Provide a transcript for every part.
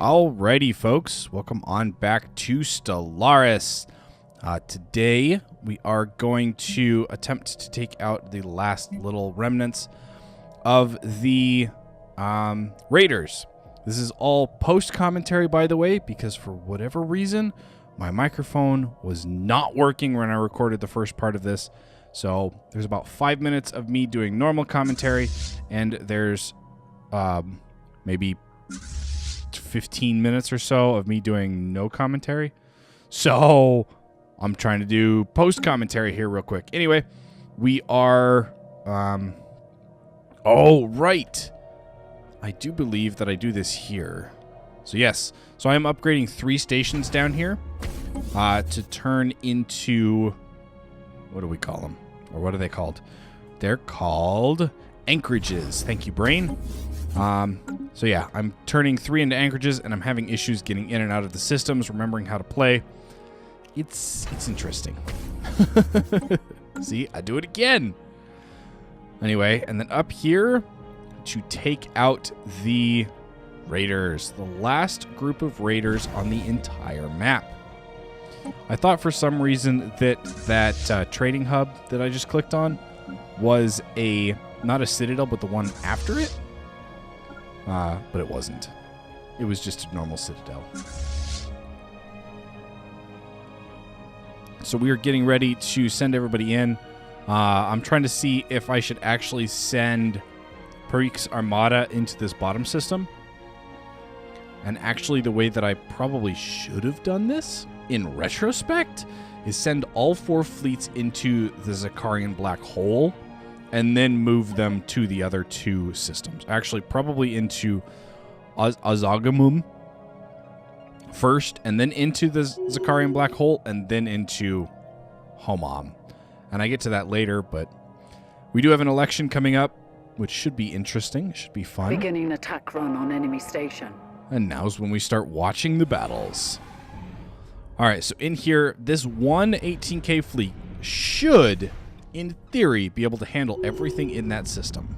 Alrighty, folks. Welcome on back to Stellaris. Today, we are going to attempt to take out the last little remnants of the raiders. This is all post-commentary, by the way, because for whatever reason, my microphone was not working when I recorded the first part of this. So there's about 5 minutes of me doing normal commentary, and there's maybe 15 minutes or so of me doing no commentary. So I'm trying to do post-commentary here real quick. Anyway, we are... oh, right. I do believe that I do this here. So yes. So I am upgrading 3 stations down here to turn into... What do we call them? Or what are they called? They're called anchorages. Thank you, brain. So yeah, I'm turning 3 into anchorages, and I'm having issues getting in and out of the systems, remembering how to play. It's interesting. See, I do it again. Anyway, and then up here to take out the raiders, the last group of raiders on the entire map. I thought for some reason that trading hub that I just clicked on was not a citadel, but the one after it. But it wasn't. It was just a normal citadel. So we are getting ready to send everybody in. I'm trying to see if I should actually send Perique's Armada into this bottom system. And actually the way that I probably should have done this, in retrospect, is send all 4 fleets into the Zakarian black hole and then move them to the other 2 systems. Actually, probably into Azagamum first, and then into the Zakarian black hole, and then into Homam. And I get to that later, but we do have an election coming up, which should be interesting. It should be fun. Beginning attack run on enemy station. And now's when we start watching the battles. All right, so in here, this one 18K fleet should, in theory, be able to handle everything in that system.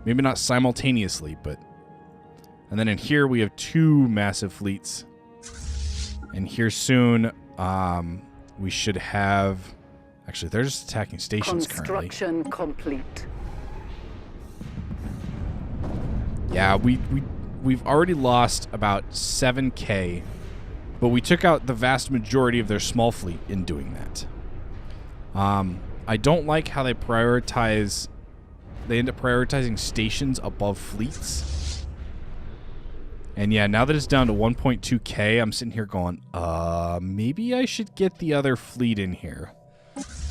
Maybe not simultaneously, but... And then in here, we have 2 massive fleets. And here soon, we should have... Actually, they're just attacking stations currently. Construction complete. Yeah, we've already lost about 7K, but we took out the vast majority of their small fleet in doing that. I don't like how they prioritize... They end up prioritizing stations above fleets. And yeah, now that it's down to 1.2K, I'm sitting here going, maybe I should get the other fleet in here.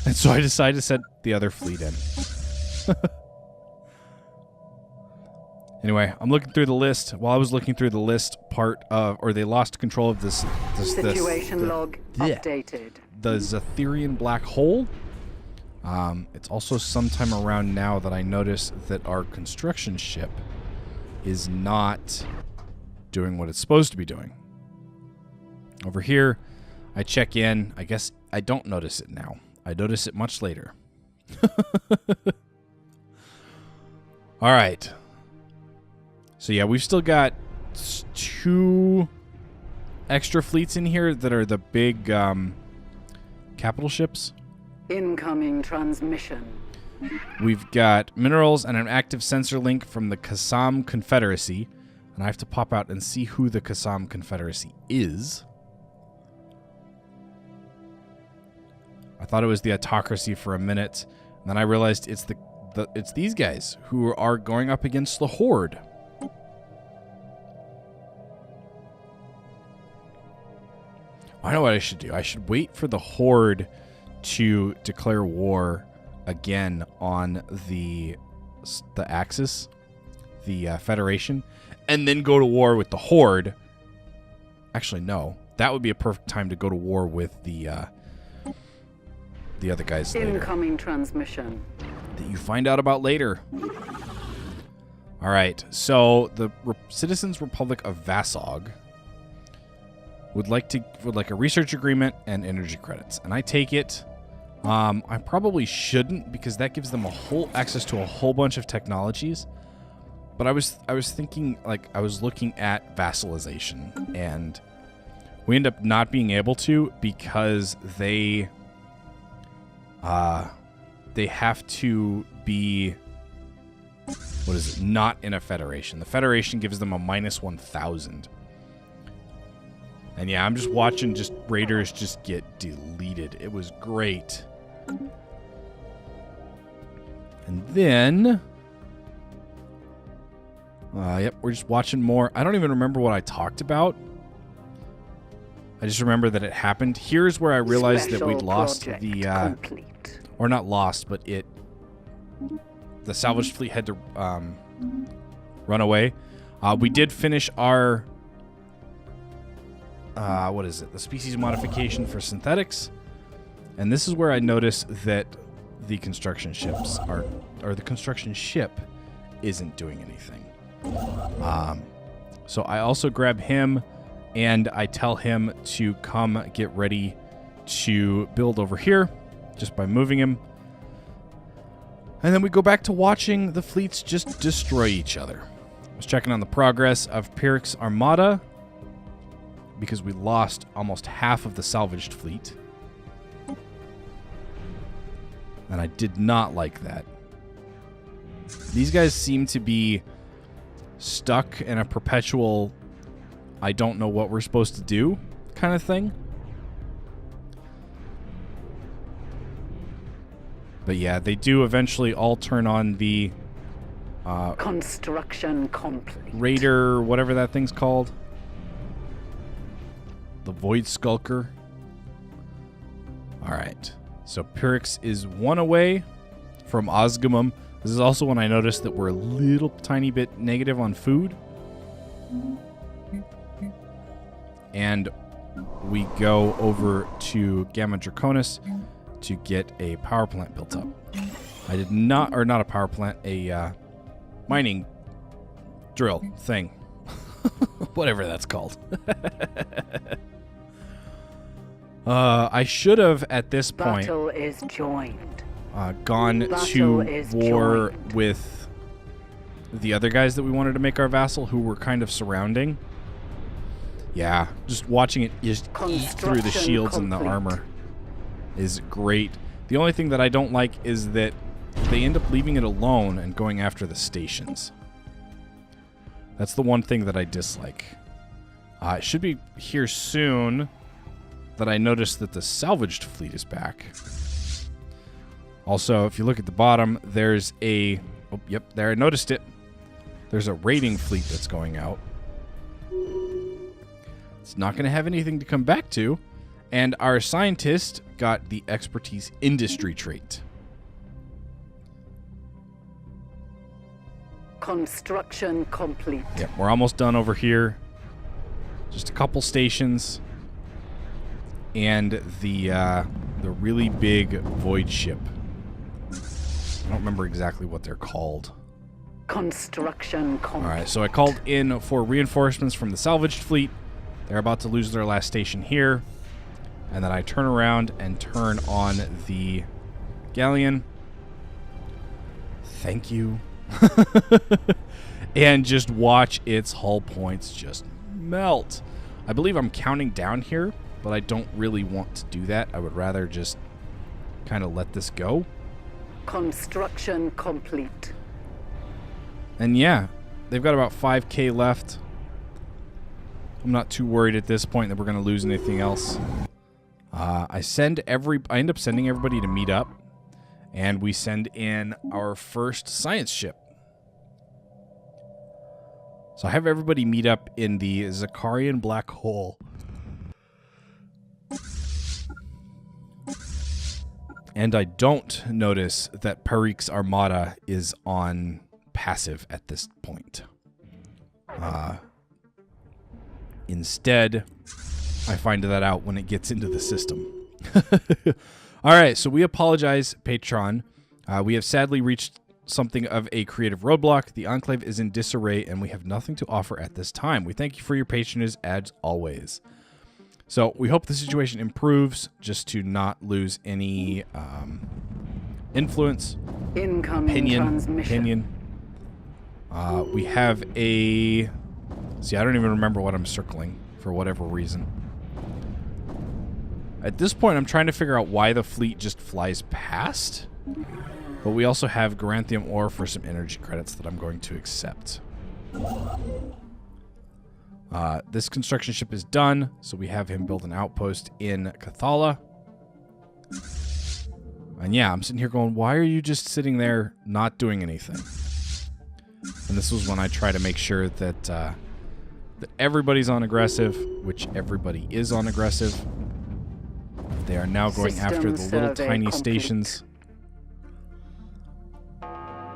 And so I decided to set the other fleet in. Anyway, I'm looking through the list. While I was looking through the list they lost control of this Situation log updated. The Zatherian black hole. It's also sometime around now that I notice that our construction ship is not doing what it's supposed to be doing. Over here, I check in. I guess I don't notice it now. I notice it much later. All right. So yeah, we've still got 2 extra fleets in here that are the big capital ships. Incoming transmission. We've got minerals and an active sensor link from the Qassam Confederacy. And I have to pop out and see who the Qassam Confederacy is. I thought it was the autocracy for a minute. And then I realized it's it's these guys who are going up against the Horde. I know what I should do. I should wait for the Horde to declare war again on the Axis, the Federation, and then go to war with the Horde. Actually, no. That would be a perfect time to go to war with the other guys later. Incoming transmission. That you find out about later. All right. So the Citizens Republic of Vassog would like a research agreement and energy credits, and I take it. I probably shouldn't, because that gives them access to a whole bunch of technologies. But I was thinking, like, I was looking at vassalization, and we end up not being able to because they have to be, what is it, not in a federation. The federation gives them a minus 1,000. And yeah, I'm just watching just raiders just get deleted. It was great. And then, yep, we're just watching more. I don't even remember what I talked about. I just remember that it happened. Here's where I realized that we'd lost the, complete. or not lost, but the salvaged fleet had to run away. We did finish our, what is it? The species modification for synthetics. And this is where I noticed that the construction ships are, or the construction ship isn't doing anything. So I also grab him and I tell him to come get ready to build over here just by moving him. And then we go back to watching the fleets just destroy each other. I was checking on the progress of Pyrrhic's armada because we lost almost half of the salvaged fleet. And I did not like that. These guys seem to be stuck in a perpetual, I don't know what we're supposed to do kind of thing. But yeah, they do eventually all turn on the construction complete. Raider, whatever that thing's called. The Void Skulker. Alright. So Pyrrhix is one away from Osgamum. This is also when I noticed that we're a little tiny bit negative on food. And we go over to Gamma Draconis to get a power plant built up. I did not, or not a power plant, a mining drill thing. Whatever that's called. I should have, at this point, Battle is joined. Gone Battle to is war joined. with the other guys that we wanted to make our vassal, who were kind of surrounding. Yeah, just watching it just eat through the shields and the armor is great. The only thing that I don't like is that they end up leaving it alone and going after the stations. That's the one thing that I dislike. It should be here soon that I noticed that the salvaged fleet is back. Also, if you look at the bottom, there's a... Oh, yep, there, I noticed it. There's a raiding fleet that's going out. It's not going to have anything to come back to. And our scientist got the expertise industry trait. Construction complete. Yep, we're almost done over here. Just a couple stations. And the really big void ship. I don't remember exactly what they're called. Construction complete. Alright, so I called in for reinforcements from the salvaged fleet. They're about to lose their last station here. And then I turn around and turn on the galleon. Thank you. And just watch its hull points just melt. I believe I'm counting down here, but I don't really want to do that. I would rather just kind of let this go. Construction complete. And yeah, they've got about 5k left. I'm not too worried at this point that we're going to lose anything else. I end up sending everybody to meet up, and we send in our first science ship. So I have everybody meet up in the Zakarian black hole. And I don't notice that Pyrrhic's armada is on passive at this point. Instead, I find that out when it gets into the system. All right, so we apologize, Patron. We have sadly reached something of a creative roadblock. The Enclave is in disarray, and we have nothing to offer at this time. We thank you for your patronage, as always. So we hope the situation improves, just to not lose any influence. Incoming transmission. Opinion. We have a... See, I don't even remember what I'm circling for whatever reason. At this point, I'm trying to figure out why the fleet just flies past. But we also have Garanthium ore for some energy credits that I'm going to accept. This construction ship is done, so we have him build an outpost in Cathala. And yeah, I'm sitting here going, why are you just sitting there not doing anything? And this was when I try to make sure that that everybody's on aggressive, which everybody is on aggressive. They are now going after the little tiny stations.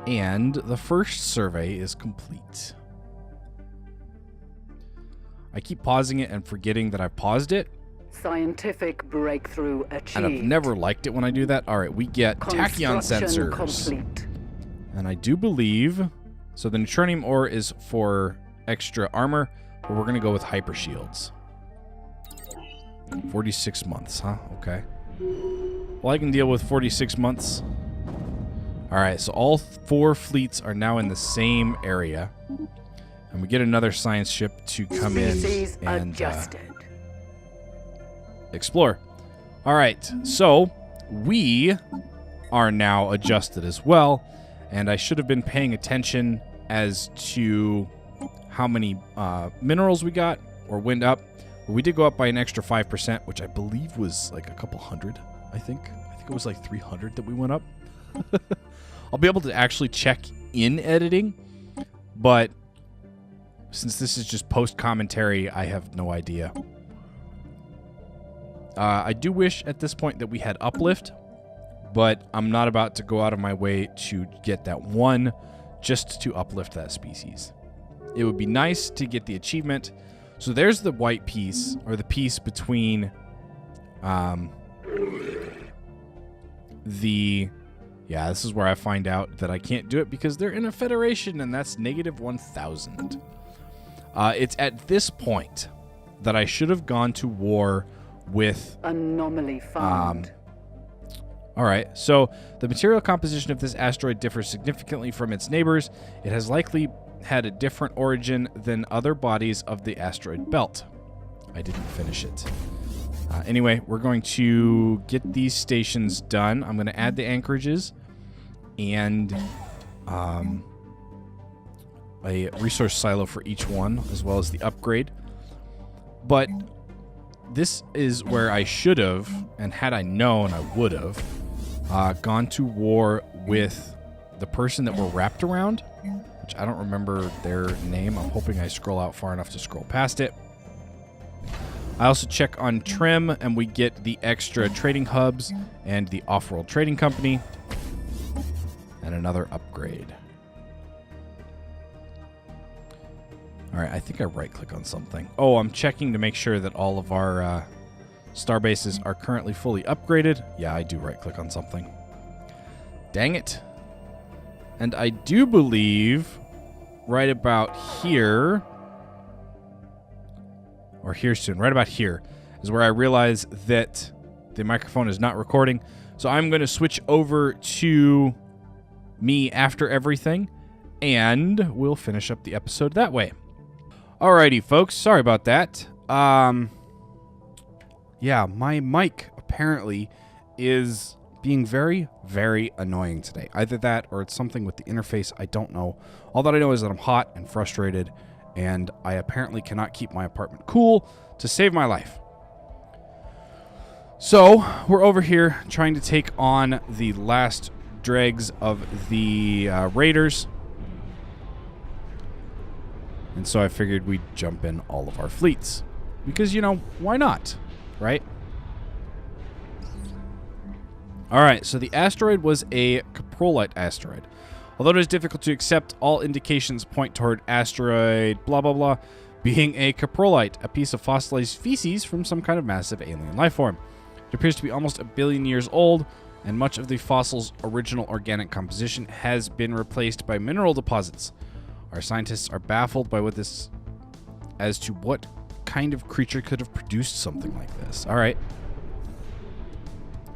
And the first survey is complete. I keep pausing it and forgetting that I paused it. Scientific breakthrough achieved. And I've never liked it when I do that. All right, we get tachyon sensors. Complete. And I do believe... So the neutronium ore is for extra armor, but we're going to go with hyper shields. 46 months, huh? Okay. Well, I can deal with 46 months. All right, so all 4 fleets are now in the same area. And we get another science ship to come in and explore. All right, so we are now adjusted as well. And I should have been paying attention as to how many minerals we got or went up. We did go up by an extra 5%, which I believe was like a couple hundred, I think. I think it was like 300 that we went up. I'll be able to actually check in editing, but since this is just post-commentary, I have no idea. I do wish at this point that we had uplift, but I'm not about to go out of my way to get that one just to uplift that species. It would be nice to get the achievement. So there's the white piece, or the piece between yeah, this is where I find out that I can't do it because they're in a federation, and that's -1000. It's at this point that I should have gone to war with... Anomaly found. All right, so the material composition of this asteroid differs significantly from its neighbors. It has likely had a different origin than other bodies of the asteroid belt. I didn't finish it. Anyway, we're going to get these stations done. I'm going to add the anchorages and a resource silo for each one, as well as the upgrade. But this is where I should have, and had I known, I would have, gone to war with the person that we're wrapped around, which I don't remember their name. I'm hoping I scroll out far enough to scroll past it. I also check on Trim, and we get the extra trading hubs and the off-world trading company and another upgrade. All right, I think I right-click on something. Oh, I'm checking to make sure that all of our star bases are currently fully upgraded. Yeah, I do right-click on something. Dang it. And I do believe right about here... or here soon, right about here, is where I realize that the microphone is not recording. So I'm going to switch over to me after everything, and we'll finish up the episode that way. Alrighty, folks, sorry about that. Yeah, my mic apparently is being very, very annoying today. Either that or it's something with the interface, I don't know. All that I know is that I'm hot and frustrated, and I apparently cannot keep my apartment cool to save my life. So, we're over here trying to take on the last dregs of the raiders. And so I figured we'd jump in all of our fleets. Because, you know, why not? Right? Alright, so the asteroid was a coprolite asteroid. Although it is difficult to accept, all indications point toward asteroid blah blah blah being a coprolite, a piece of fossilized feces from some kind of massive alien life form. It appears to be almost 1 billion years old, and much of the fossil's original organic composition has been replaced by mineral deposits. Our scientists are baffled by as to what kind of creature could have produced something like this. All right.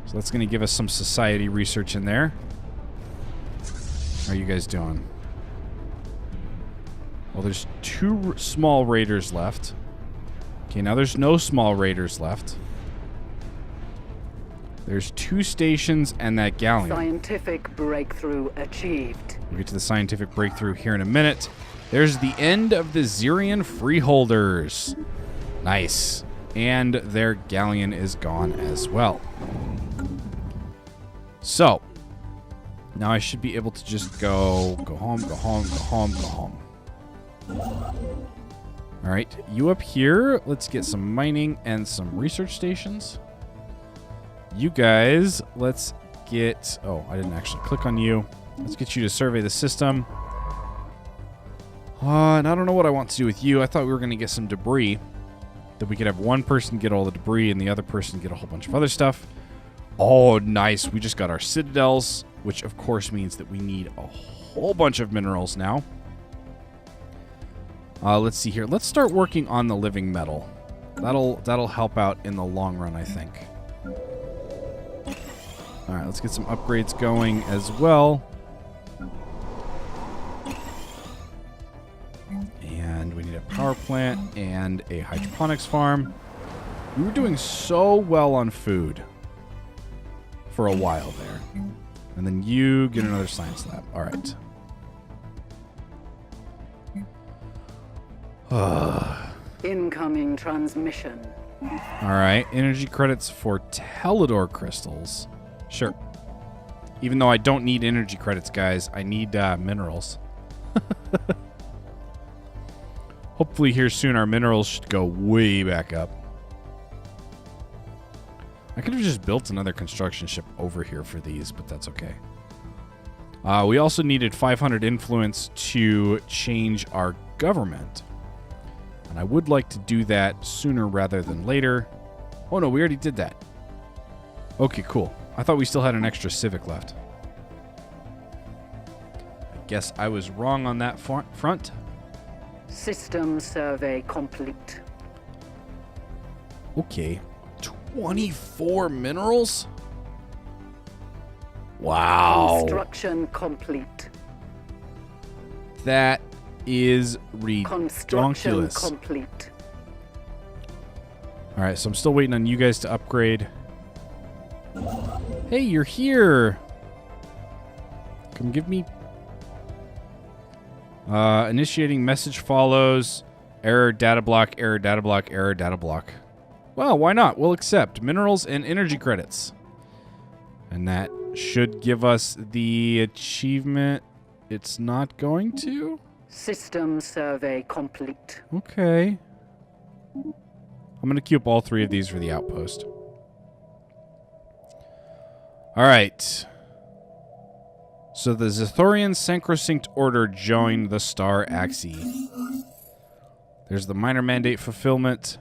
So that's going to give us some society research in there. How are you guys doing? Well, there's 2 small raiders left. Okay, now there's no small raiders left. There's 2 stations and that galleon. Scientific breakthrough achieved. We'll get to the scientific breakthrough here in a minute. There's the end of the Xerian freeholders. Nice. And their galleon is gone as well. So, now I should be able to just go home, go home, go home, go home. All right, you up here. Let's get some mining and some research stations. You guys, let's get... Oh, I didn't actually click on you. Let's get you to survey the system. And I don't know what I want to do with you. I thought we were going to get some debris. That we could have one person get all the debris and the other person get a whole bunch of other stuff. Oh, nice. We just got our citadels, which of course means that we need a whole bunch of minerals now. Let's see here. Let's start working on the living metal. That'll help out in the long run, I think. All right, let's get some upgrades going as well. And we need a power plant and a hydroponics farm. We were doing so well on food for a while there. And then you get another science lab. All right. Incoming transmission. All right. Energy credits for Telidor crystals. Sure. Even though I don't need energy credits, guys, I need minerals. Hopefully here soon our minerals should go way back up. I could have just built another construction ship over here for these, but that's okay. We also needed 500 influence to change our government. And I would like to do that sooner rather than later. Oh, no, we already did that. Okay, cool. I thought we still had an extra civic left. I guess I was wrong on that front. System survey complete. Okay. 24 minerals? Wow. Construction complete. That is Construction ridiculous. complete. All right, so I'm still waiting on you guys to upgrade. Hey, you're here. Come give me... initiating message follows. Error, data block, error, data block, error, data block. Well, why not? We'll accept minerals and energy credits. And that should give us the achievement. It's not going to? System survey complete. Okay. I'm going to queue up all 3 of these for the outpost. All right. So the SWTOR Sacrosanct Order joined the Star Axis. There's the minor mandate fulfillment.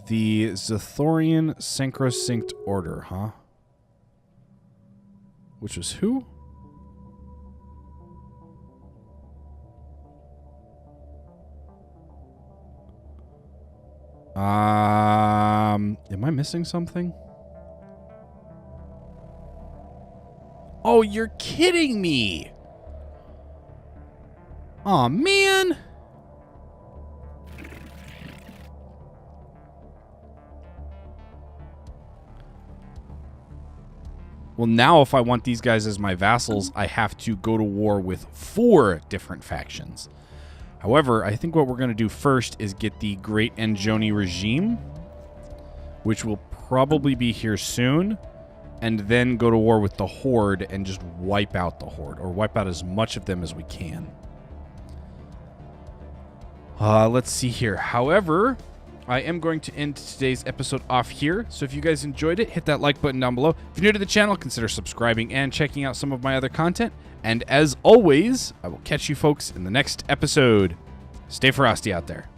The SWTOR Sacrosanct Order, huh? Which was who? Am I missing something? Oh, you're kidding me! Aw, man! Well, now if I want these guys as my vassals, I have to go to war with 4 different factions. However, I think what we're going to do first is get the Great Anjoni regime, which will probably be here soon, and then go to war with the Horde and just wipe out the Horde, or wipe out as much of them as we can. Let's see here. However, I am going to end today's episode off here, so if you guys enjoyed it, hit that like button down below. If you're new to the channel, consider subscribing and checking out some of my other content. And as always, I will catch you folks in the next episode. Stay frosty out there.